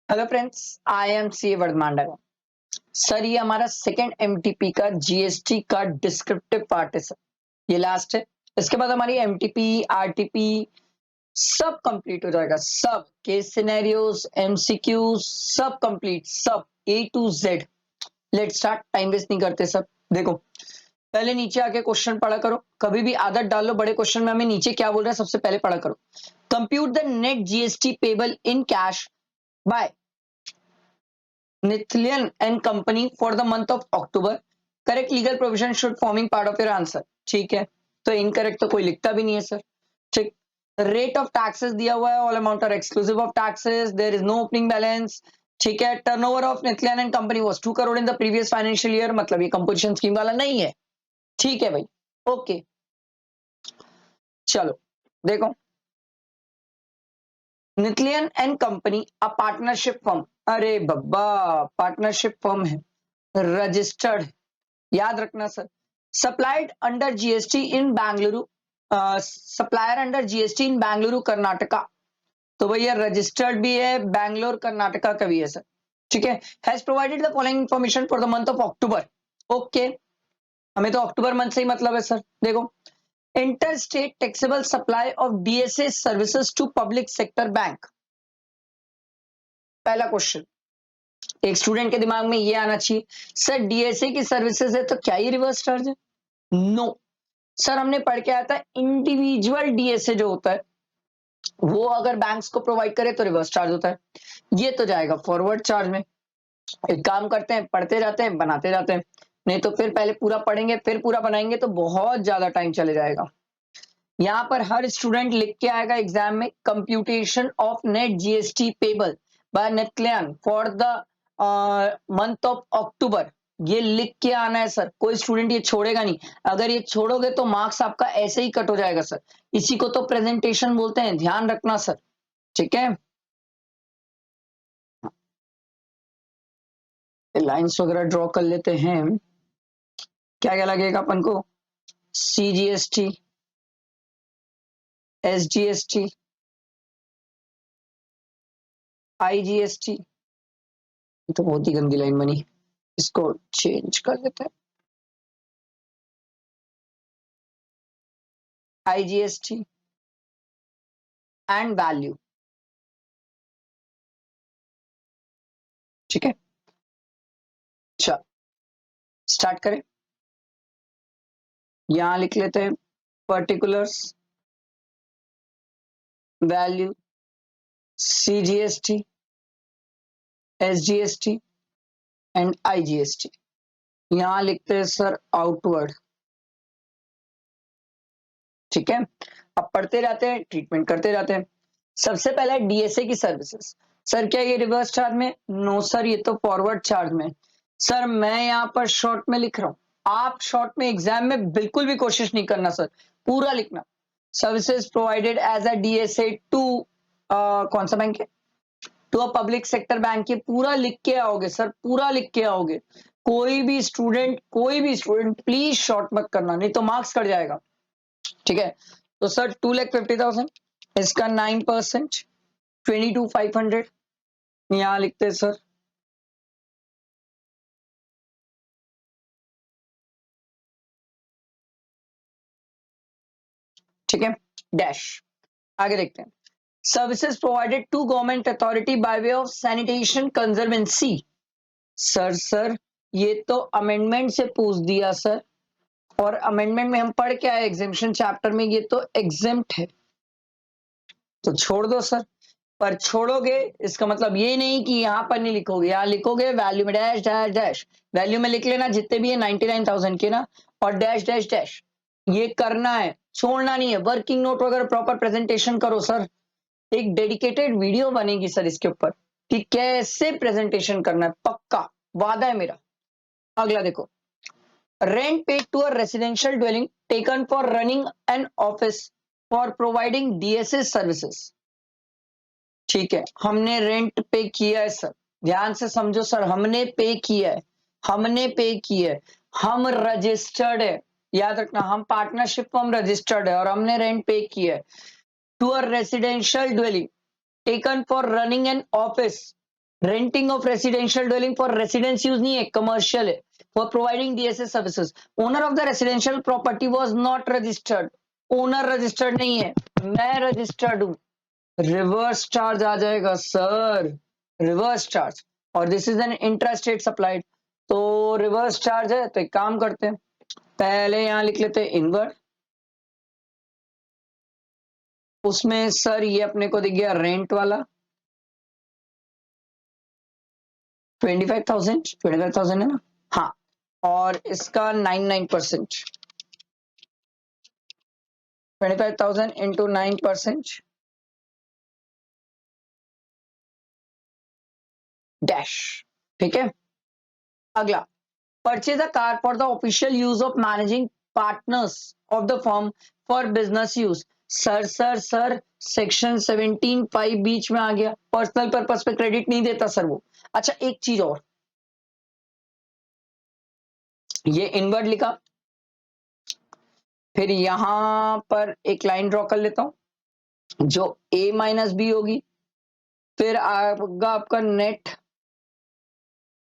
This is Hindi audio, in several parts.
Hello friends, I am C Vardhaman. Sir ये हमारा सेकंड एमटीपी का जीएसटी का डिस्क्रिप्टिव पार्ट है सर। ये लास्ट है। इसके बाद हमारी एमटीपी आरटीपी सब कंप्लीट हो जाएगा। सब केस सिनेरियोस एमसीक्यूज सब कंप्लीट, सब A to Z. Late start, time waste नहीं करते सर। देखो, पहले नीचे आके क्वेश्चन पढ़ा करो। कभी भी आदत डाल लो, बड़े क्वेश्चन में हमें नीचे क्या बोल रहा है सबसे पहले पढ़ा करो। Compute the net GST payable in cash by Nithlian and company for the month of October. Correct legal provision should forming part of your answer. ठीक है, तो इनकरेक्ट तो कोई लिखता भी नहीं है सर। ठीक, रेट ऑफ टैक्सेस दिया हुआ है, all amount are exclusive of taxes, there is no opening balance. ठीक है, turnover of Nithlian and company was 2 crore in the previous financial year, मतलब ये कंपोजिशन स्कीम वाला नहीं है। ठीक है भाई, ओके। चलो देखो, Nithlian and company a partnership firm. अरे बब्बा, पार्टनरशिप फर्म है, रजिस्टर्ड, याद रखना sir. Supplied under GST in Bengaluru, supplier under GST in Bengaluru Karnataka. तो भैया रजिस्टर्ड भी है, बैंगलोर कर्नाटका का भी है सर। ठीक है, has provided the following information for the month of October. Okay, हमें तो अक्टूबर मंथ से ही मतलब है सर। देखो, interstate taxable supply of DSA services to public sector bank. पहला क्वेश्चन एक स्टूडेंट के दिमाग में ये आना चाहिए, सर डीएसए की सर्विसेज है तो क्या ये रिवर्स चार्ज है? नो सर, हमने पढ़ के आया था इंडिविजुअल डीएसए जो होता है वो अगर बैंक्स को प्रोवाइड करे तो रिवर्स चार्ज होता है। ये तो जाएगा फॉरवर्ड चार्ज में। एक काम करते हैं, पढ़ते जाते हैं बनाते जाते हैं, नहीं तो फिर पहले पूरा पढ़ेंगे फिर पूरा बनाएंगे तो बहुत ज्यादा टाइम चले जाएगा। यहाँ पर हर स्टूडेंट लिख के आएगा एग्जाम में, computation of net GST payable by Nethlian for the month of October. ये लिख के आना है सर, कोई स्टूडेंट ये छोड़ेगा नहीं। अगर ये छोड़ोगे तो मार्क्स आपका ऐसे ही कट हो जाएगा सर। इसी को तो प्रेजेंटेशन बोलते हैं, ध्यान रखना सर। ठीक है, लाइंस वगैरह ड्रॉ कर लेते हैं। क्या क्या लगेगा अपन को? CGST, SGST, IGST. तो बहुत ही गंदी लाइन बनी, इसको चेंज कर लेते हैं। IGST and value. ठीक है, चल स्टार्ट करें। यहां लिख लेते हैं particulars, value, CGST, SGST and IGST. यहां लिखते हैं सर आउटवर्ड। ठीक है, अब पढ़ते जाते हैं, ट्रीटमेंट करते जाते हैं। सबसे पहले डीएसए की सर्विसेज। सर क्या ये रिवर्स चार्ज में? नो सर, ये तो फॉरवर्ड चार्ज में। सर मैं यहाँ पर शॉर्ट में लिख रहा हूँ, आप शॉर्ट में एग्जाम में बिल्कुल भी कोशिश नहीं करना सर, पूरा लिखना। Services provided as a DSA to कौन सा बैंक है? To a public sector bank. ये पूरा लिख के आओगे सर, पूरा लिख के आओगे। कोई भी स्टूडेंट प्लीज शॉर्ट मत करना, नहीं तो मार्क्स कट जाएगा। ठीक है, तो सर 2,50,000, इसका 9%, 22,500 यहां लिखते हैं सर। ठीक है, डैश। आगे देखते हैं, services provided to government authority by way of sanitation conservancy. Sir ये तो अमेंडमेंट से पूछ दिया सर, और अमेंडमेंट में हम पढ़ के आए एग्जेम्पशन चैप्टर में, ये तो एग्जेम्प्ट है, तो छोड़ दो सर। पर छोड़ोगे इसका मतलब ये नहीं कि यहां पर नहीं लिखोगे, यहां लिखोगे वैल्यू में डैश डैश डैश। वैल्यू में लिख लेना जितने भी है 99,000 के ना, और डैश डैश डैश ये करना है, छोड़ना नहीं है। वर्किंग नोट वगैरह प्रॉपर प्रेजेंटेशन करो सर। एक डेडिकेटेड वीडियो बनेगी सर इसके ऊपर कि कैसे प्रेजेंटेशन करना है, पक्का वादा है मेरा। अगला देखो, rent paid to a residential dwelling taken for running an office for providing DSA services. ठीक है, हमने रेंट पे किया है सर, ध्यान से समझो सर, हमने पे किया है, हमने पे किया है, हम रजिस्टर्ड है। याद रखना, हम पार्टनरशिप फॉर्म रजिस्टर्ड है और हमने रेंट पे किया है to a residential dwelling taken for running an office renting of residential dwelling for residence use नहीं है, कमर्शियल है, for providing DSA services. Owner of the residential property was not registered, owner registered नहीं है, मैं रजिस्टर्ड हूं, रिवर्स चार्ज आ जाएगा सर, रिवर्स चार्ज। और this is an intrastate supplied, तो रिवर्स चार्ज है। तो एक काम करते हैं, पहले यहां लिख लेते हैं इनवर्ड, उसमें सर ये अपने को दिख गया रेंट वाला 25,000 है ना, हाँ, और इसका 99%, 25,000 इंटू 9% डैश। ठीक है, अगला, purchase a car for the official use of managing partners of the firm for business use. Sir section 17(5) बीच में आ गया, पर्सनल पर्पस पे क्रेडिट नहीं देता सर वो। अच्छा एक चीज और, ये इनवर्ड लिखा, फिर यहां पर एक लाइन ड्रॉ कर लेता हूं जो a माइनस बी होगी, फिर आएगा आपका नेट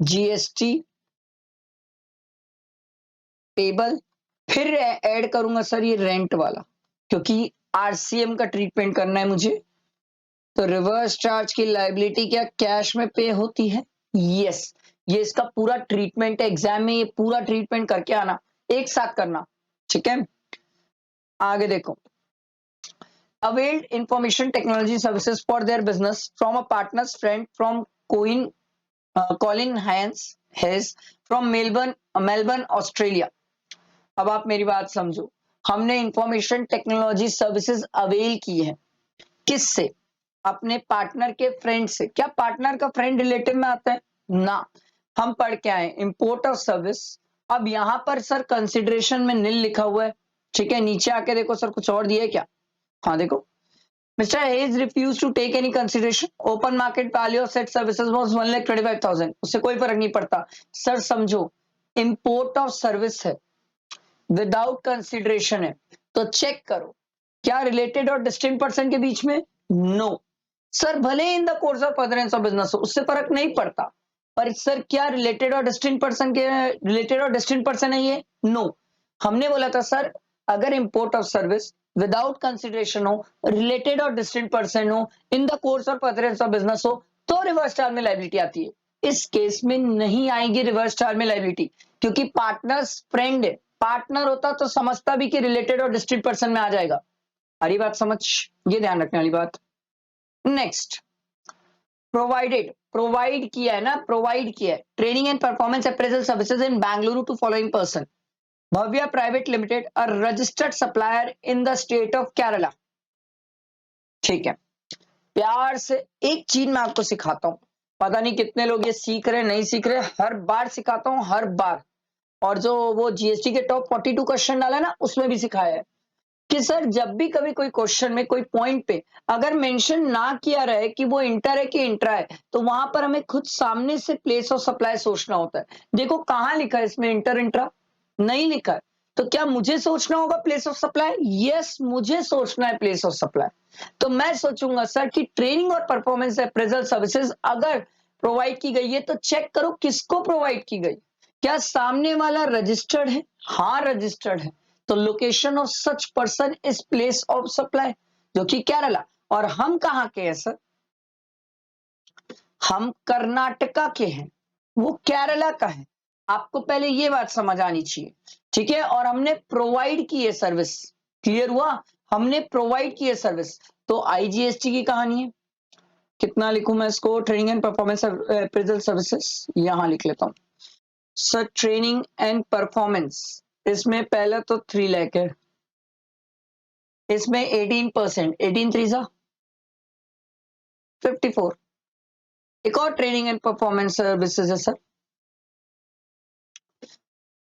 जीएसटी टेबल, फिर ऐड करूंगा सर ये रेंट वाला, क्योंकि आरसीएम का ट्रीटमेंट करना है मुझे। तो रिवर्स चार्ज की लायबिलिटी क्या कैश में पे होती है? यस, ये इसका पूरा ट्रीटमेंट है, एग्जाम में ये पूरा ट्रीटमेंट करके आना, एक साथ करना। ठीक है, आगे देखो, availed information technology services for their business from a partner's friend from Colin Hayes from Melbourne, Australia। अब आप मेरी बात समझो, हमने इंफॉर्मेशन टेक्नोलॉजी सर्विसेज अवेल की है, किससे? अपने पार्टनर के फ्रेंड से। क्या पार्टनर का फ्रेंड रिलेटिव में आता है ना? हम पढ़ के आए इंपोर्ट ऑफ सर्विस। अब यहां पर सर कंसिडरेशन में नील लिखा हुआ है, ठीक है, नीचे आके देखो सर कुछ और दिया है क्या? हाँ देखो, Mr. Hayes refused to take any consideration. Open market value of said services was 1,25,000। उससे कोई फर्क नहीं पड़ता सर, समझो इंपोर्ट ऑफ सर्विस है, विदाउट कंसिडरेशन है, तो चेक करो क्या रिलेटेड और डिस्टिंक्ट पर्सन के बीच में? नो सर, भले in the course of furtherance of business हो, उससे फर्क नहीं पड़ता, पर सर क्या रिलेटेड और डिस्टिंक्ट पर्सन के रिलेटेड और डिस्टिंक्ट पर्सन है ये? नो। हमने बोला था सर अगर import of service without consideration हो, रिलेटेड और डिस्टिंक्ट पर्सन हो, in the course of furtherance of business हो, तो रिवर्स चार्ज में लायबिलिटी आती है। इस केस में नहीं आएगी रिवर्स चार्ज में लायबिलिटी, क्योंकि पार्टनर्स फ्रेंड है, पार्टनर होता तो समझता भी कि रिलेटेड और डिस्टिंक्ट पर्सन में आ जाएगा। हरी बात समझ, ये ध्यान रखने वाली बात। नेक्स्ट, प्रोवाइडेड, प्रोवाइड किया है ना, प्रोवाइड किया है training and performance appraisal services in Bengaluru to following person, Bhavya private limited, a registered supplier in the state of Kerala. ठीक है, प्यार से एक चीज मैं आपको सिखाता हूं, पता नहीं कितने लोग ये सीख रहे नहीं सीख रहे, हर बार सिखाता हूं हर बार। और जो वो जीएसटी के टॉप 42 क्वेश्चन डाला ना, उसमें भी सिखाया है कि सर जब भी कभी कोई क्वेश्चन में कोई पॉइंट पे अगर मेंशन ना किया रहे कि वो इंटर है कि इंट्रा है, तो वहां पर हमें खुद सामने से प्लेस ऑफ सप्लाई सोचना होता है। देखो कहां लिखा है इसमें इंटर इंट्रा? नहीं लिखा है, तो क्या मुझे सोचना होगा प्लेस ऑफ सप्लाई? यस, मुझे सोचना है प्लेस ऑफ सप्लाई। तो मैं सोचूंगा सर कि ट्रेनिंग और परफॉर्मेंस अप्रेजल सर्विसेज अगर प्रोवाइड की गई है तो चेक करो किसको प्रोवाइड की गई, क्या सामने वाला रजिस्टर्ड है? हाँ रजिस्टर्ड है, तो location of such person is place of supply, जो कि केरला। और हम कहां के हैं सर? हम कर्नाटका के हैं, वो केरला का है। आपको पहले ये बात समझ आनी चाहिए, ठीक है। और हमने प्रोवाइड की है सर्विस, क्लियर हुआ? हमने प्रोवाइड की है सर्विस। तो आईजीएसटी की कहानी है, कितना लिखूं मैं इसको? Training and performance appraisal services, यहां लिख लेता हूं सर, ट्रेनिंग एंड परफॉर्मेंस। इसमें पहले तो 3 लाख है, इसमें 18%, 18 3 54। एक और ट्रेनिंग एंड परफॉर्मेंस सर्विसेज है sir,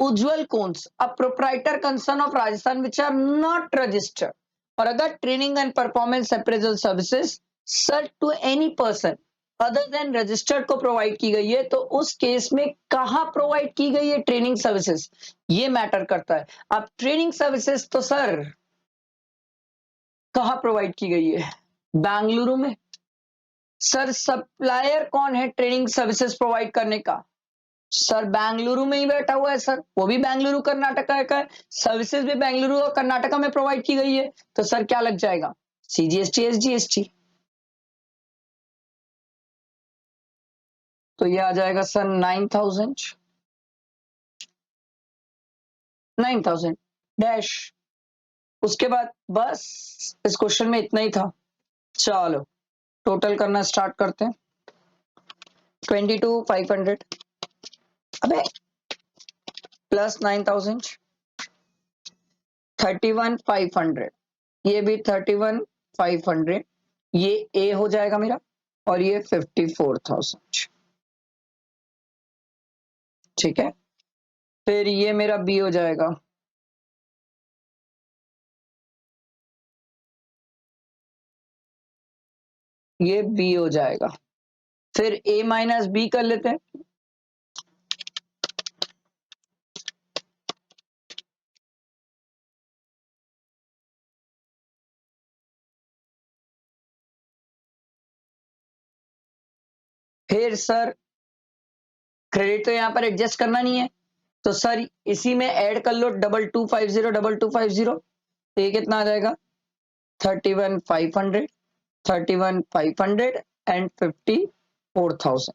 Ujjwal cones, a proprietor concern of Rajasthan which are not registered. और अगर training and performance appraisal services sir to any person other than registered को प्रोवाइड की गई है, तो उस केस में कहां प्रोवाइड की गई है ट्रेनिंग सर्विसेज, ये मैटर करता है। अब ट्रेनिंग सर्विसेज तो सर कहां प्रोवाइड की गई है? बेंगलुरु में, सर सप्लायर कौन है ट्रेनिंग सर्विसेज प्रोवाइड करने का? सर बेंगलुरु में ही बैठा हुआ है सर, वो भी बेंगलुरु कर्नाटका का है, सर्विसेज भी बेंगलुरु और कर्नाटका में प्रोवाइड की गई है, तो सर क्या लग जाएगा? CGST SGST. तो ये आ जाएगा सर 9,000 डैश। उसके बाद बस इस क्वेश्चन में इतना ही था। चलो टोटल करना स्टार्ट करते हैं। 22,500 अबे प्लस 9,000 31,500, ये भी 31,500, ये ए हो जाएगा मेरा और ये 54,000। ठीक है, फिर ये मेरा बी हो जाएगा, ये बी हो जाएगा। फिर ए माइनस बी कर लेते हैं। फिर सर क्रेडिट तो यहाँ पर एडजस्ट करना नहीं है, तो सर इसी में ऐड कर लो 2250 तो ये कितना आ जाएगा? 31,500 31,500 एंड 54,000।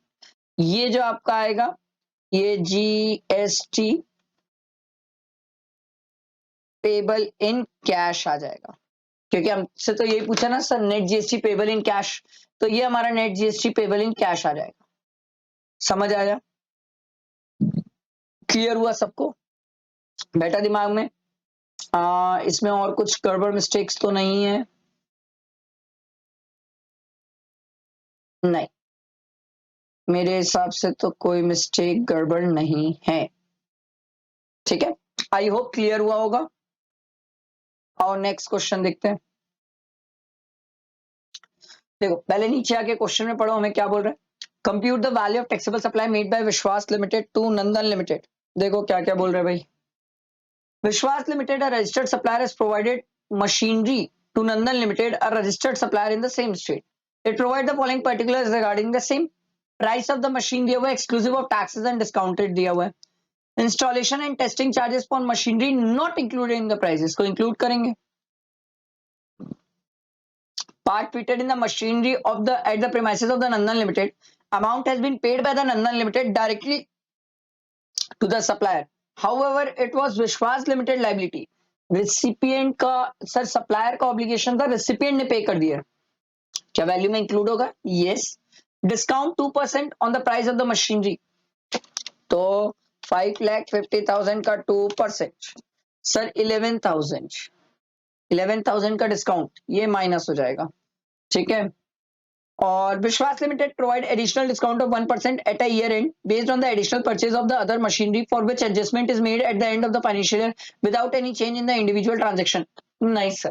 ये जो आपका आएगा ये जीएसटी पेबल इन कैश आ जाएगा, क्योंकि हमसे तो यही पूछा ना sir, net GST payable in cash, तो ये हमारा net GST payable in cash आ जाएगा। समझ आया? क्लियर हुआ सबको? बैठा दिमाग में? इसमें और कुछ गड़बड़ मिस्टेक्स तो नहीं है? नहीं, मेरे हिसाब से तो कोई मिस्टेक गड़बड़ नहीं है। ठीक है, आई होप क्लियर हुआ होगा। और नेक्स्ट क्वेश्चन देखते हैं। देखो पहले नीचे आके क्वेश्चन में पढ़ो हमें क्या बोल रहे हैं। Compute the value of taxable supply made by विश्वास लिमिटेड टू नंदन लिमिटेड। देखो क्या क्या बोल रहे हैं भाई। विश्वास limited, a registered supplier, has provided machinery to Nandan Limited, a registered supplier in the same state. It provides the following particulars regarding the same. Price of the machine दिया हुआ है, exclusive of taxes and discounted दिया हुआ है. Installation and testing charges for machinery not included in the prices को include करेंगे. Part fitted in the machinery of the at the premises of the Nandan Limited. Amount has been paid by the Nandan Limited directly to the supplier. However, it was Vishwas Limited liability. Recipient का सर सप्लायर का ऑब्लिगेशन था, रिसिपिएंट ने पे कर दिया, क्या वैल्यू में इंक्लूड होगा? Yes. Discount 2% on the price of the machinery, तो 5,50,000 का 2%, सर 11,000 का डिस्काउंट, ये माइनस हो जाएगा। ठीक है, और विश्वास limited provide additional discount of 1% at a year and based on the additional purchase of the other machinery for which adjustment is made at the end of the financial year without any change in the individual transaction. नहीं सर,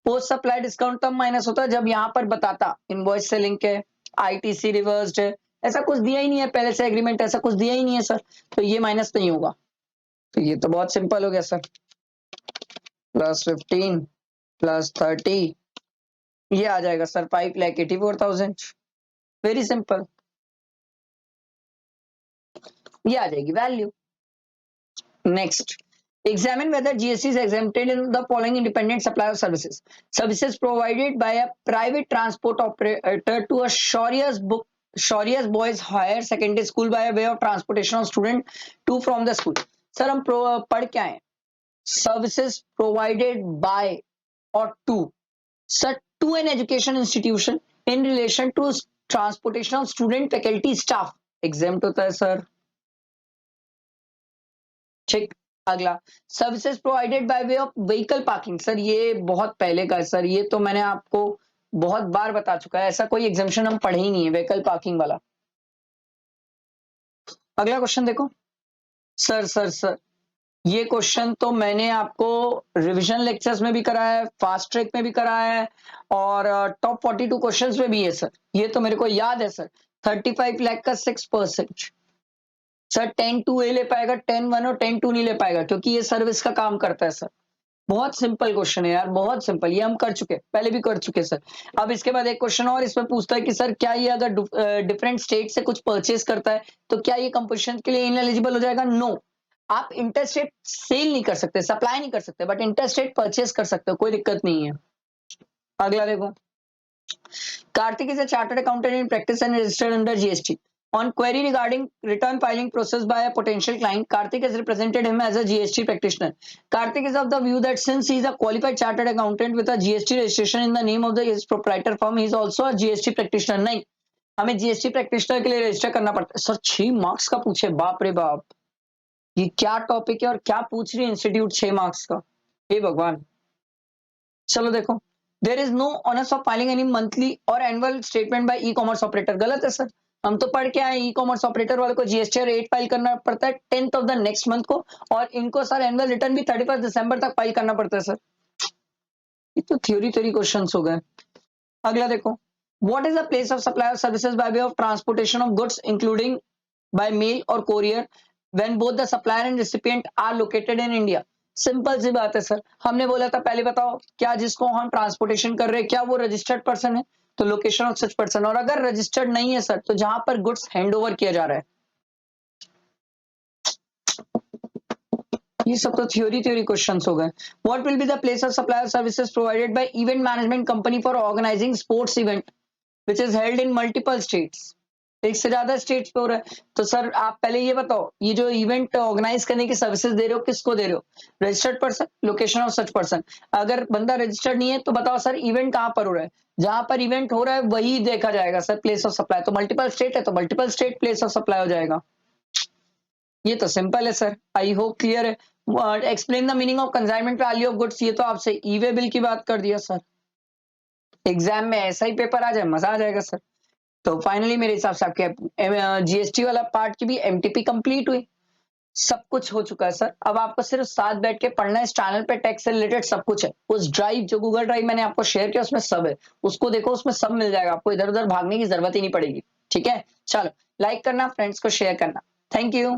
पोस्ट सप्लाई डिस्काउंट तब माइनस होता है जब यहाँ पर बताता इनवॉइस से लिंक है, आईटीसी रिवर्स्ड है, ऐसा कुछ दिया ही नहीं है पहले से एग्रीमेंट, ऐसा कुछ दिया ही नहीं है सर, तो ये माइनस नहीं होगा। तो ये तो बहुत सिंपल हो गया सर, +15 +30, ये आ जाएगा सर 5,84,000। वेरी सिंपल, ये आ जाएगी value. Next, examine whether GST is exempted in the following independent supply of services. Services provided by a private transport operator to a Shaurya's Boys Higher Secondary School by way of transportation of student to from the school. Sir हम पढ़ क्या है? Services provided by or to, sir, to an education institution in relation to transportation of student, faculty, staff, exempt होता है सर। ठीक, अगला, services provided bye way of vehicle parking, sir ये बहुत पहले का है सर, ये तो मैंने आपको बहुत बार बता चुका है, ऐसा कोई एग्जाम्पशन हम पढ़े ही नहीं है व्हीकल पार्किंग वाला। अगला क्वेश्चन देखो। सर ये क्वेश्चन तो मैंने आपको रिवीजन लेक्चर्स में भी कराया है, फास्ट ट्रैक में भी कराया है, और टॉप 42 क्वेश्चंस में भी है सर, ये तो मेरे को याद है सर। 35 लाख का 6%, सर 10 2 ए ले पाएगा, 10 1 और 10 2 नहीं ले पाएगा, क्योंकि ये सर्विस का काम करता है सर। बहुत सिंपल क्वेश्चन है यार, बहुत सिंपल, ये हम कर चुके, पहले भी कर चुके सर। अब इसके बाद एक क्वेश्चन और इसमें पूछता है कि सर क्या ये अगर डिफरेंट स्टेट से कुछ परचेज करता है तो क्या ये कंपोजिशन के लिए इनएलिजिबल हो जाएगा? नो, आप इंटरस्टेट सेल नहीं कर सकते, सप्लाई नहीं कर सकते, बट इंटरस्टेट परचेज कर सकते हो, कोई दिक्कत नहीं है। अगला देखो, Karthik is a chartered accountant in practice and registered under GST. On query regarding return filing process by a potential client, Karthik has represented him as a GST practitioner. Karthik is of the view that since he is a qualified chartered accountant with a GST registration in the name of his proprietor firm, he is also a GST practitioner. नहीं, हमें GST practitioner के लिए रजिस्टर करना पड़ता है। सर 6 मार्क्स का पूछे, बाप रे बाप, ये क्या टॉपिक है और क्या पूछ रही है इंस्टीट्यूट 6 मार्क्स का, हे भगवान। चलो देखो, there is no onus of filing any monthly और annual statement by e-commerce operator. गलत है सर, हम तो पढ़ के आए ई कॉमर्स ऑपरेटर वाले को जीएसटी रेट फाइल करना पड़ता है 10th of the next month को, और इनको सर एनुअल रिटर्न भी 31 दिसंबर तक फाइल करना पड़ता है सर। ये तो थ्योरी क्वेश्चंस हो गए। अगला देखो, what is the place of supply of services by way of transportation of goods including by mail और courier when both the supplier and recipient are located in India. Simple सी बात है सर, हमने बोला था पहले, बताओ क्या जिसको हम ट्रांसपोर्टेशन कर रहे हैं क्या वो रजिस्टर्ड पर्सन है? तो लोकेशन ऑफ सच पर्सन, और अगर रजिस्टर्ड नहीं है सर तो जहां पर गुड्स हैंड ओवर किया जा रहा है। ये सब तो थ्योरी क्वेश्चंस हो गए। What will be the place of supply services provided by event management company for organizing sports event which is held in multiple states. एक से ज्यादा स्टेट्स पे हो रहा है, तो सर आप पहले ये बताओ, ये जो इवेंट ऑर्गेनाइज करने की सर्विसेज दे रहे हो किसको दे रहे हो? Registered person, location of such person. अगर बंदा रजिस्टर्ड नहीं है तो बताओ सर इवेंट कहां पर हो रहा है? जहां पर इवेंट हो रहा है वही देखा जाएगा सर प्लेस ऑफ सप्लाई। तो मल्टीपल स्टेट है तो multiple state place of supply हो जाएगा। ये तो सिंपल है सर, आई होप क्लियर है। Explain the meaning of consignment value of goods, ये तो आपसे ई वे बिल की बात कर दिया सर। एग्जाम में ऐसा ही पेपर आ जाए मजा आ जाएगा सर। तो फाइनली मेरे हिसाब से आपके जीएसटी वाला पार्ट की भी एमटीपी कंप्लीट हुई, सब कुछ हो चुका है सर। अब आपको सिर्फ साथ बैठ के पढ़ना है, इस चैनल पे टैक्स से रिलेटेड सब कुछ है। उस ड्राइव जो गूगल ड्राइव मैंने आपको शेयर किया उसमें सब है, उसको देखो, उसमें सब मिल जाएगा, आपको इधर उधर भागने की जरूरत ही नहीं पड़ेगी। ठीक है, चलो लाइक करना, फ्रेंड्स को शेयर करना। Thank you.